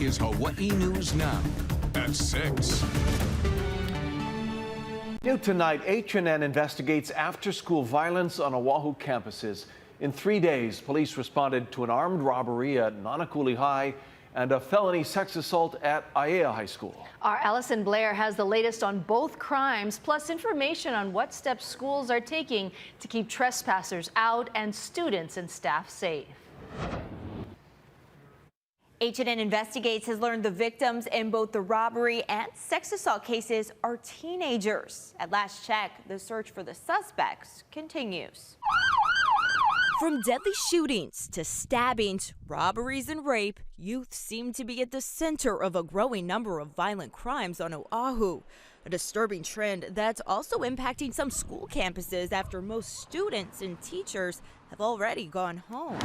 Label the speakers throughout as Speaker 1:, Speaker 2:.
Speaker 1: is Hawaii News Now at 6.
Speaker 2: New tonight, H&N investigates after-school violence on Oahu campuses. In 3 days, police responded to an armed robbery at Nanakuli High and a felony sex assault at Aiea High School.
Speaker 3: Our Allison Blair has the latest on both crimes, plus information on what steps schools are taking to keep trespassers out and students and staff safe.
Speaker 4: H&N Investigates has learned the victims in both the robbery and sex assault cases are teenagers. At last check, the search for the suspects continues. From deadly shootings to stabbings, robberies and rape, youth seem to be at the center of a growing number of violent crimes on Oahu. A disturbing trend that's also impacting some school campuses after most students and teachers have already gone home.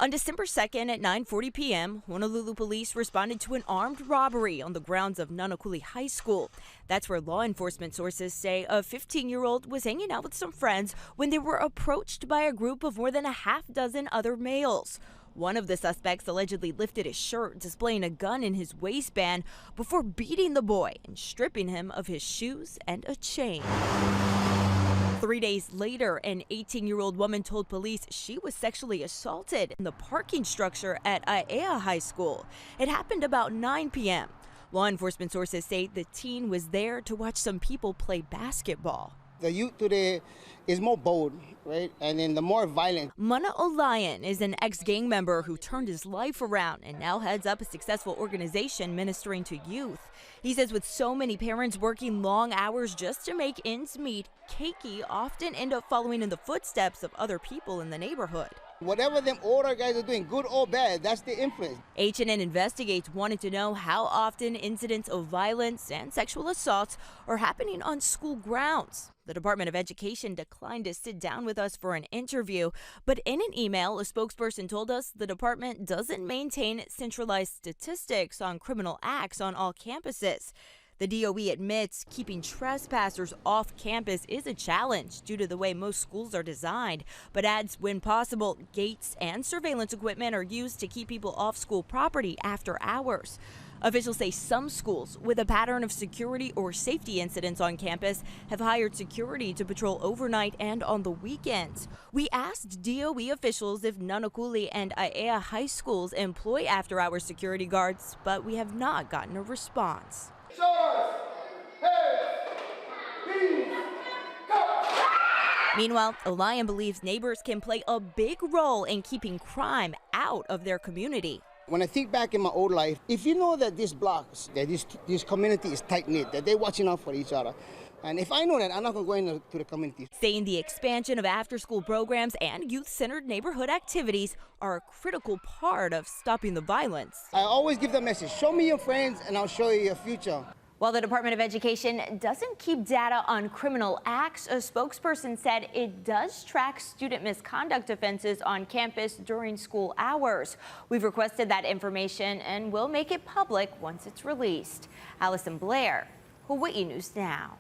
Speaker 4: On December 2nd at 9:40 p.m., Honolulu police responded to an armed robbery on the grounds of Nanakuli High School. That's where law enforcement sources say a 15-year-old was hanging out with some friends when they were approached by a group of more than a half dozen other males. One of the suspects allegedly lifted his shirt, displaying a gun in his waistband before beating the boy and stripping him of his shoes and a chain. 3 days later, an 18-year-old woman told police she was sexually assaulted in the parking structure at Aiea High School. It happened about 9 p.m. Law enforcement sources say the teen was there to watch some people play basketball.
Speaker 5: The youth today is more bold, right? And then the more violent.
Speaker 4: Mana Olayan is an ex-gang member who turned his life around and now heads up a successful organization ministering to youth. He says with so many parents working long hours just to make ends meet, keiki often end up following in the footsteps of other people in the neighborhood.
Speaker 5: Whatever them older guys are doing, good or bad, that's the influence.
Speaker 4: H&N Investigates wanted to know how often incidents of violence and sexual assaults are happening on school grounds. The Department of Education declined to sit down with us for an interview, but in an email, a spokesperson told us the department doesn't maintain centralized statistics on criminal acts on all campuses. The DOE admits keeping trespassers off campus is a challenge due to the way most schools are designed, but adds when possible, gates and surveillance equipment are used to keep people off school property after hours. Officials say some schools with a pattern of security or safety incidents on campus have hired security to patrol overnight and on the weekends. We asked DOE officials if Nanakuli and Aiea High Schools employ after-hours security guards, but we have not gotten a response. Meanwhile, Olayan believes neighbors can play a big role in keeping crime out of their community.
Speaker 5: When I think back in my old life, if you know that this block, that this community is tight-knit, that they're watching out for each other, and if I know that, I'm not going to go into the community.
Speaker 4: Saying the expansion of after-school programs and youth-centered neighborhood activities are a critical part of stopping the violence.
Speaker 5: I always give the message, show me your friends and I'll show you your future.
Speaker 4: While the Department of Education doesn't keep data on criminal acts, a spokesperson said it does track student misconduct offenses on campus during school hours. We've requested that information and will make it public once it's released. Allison Blair, Hawaii News Now.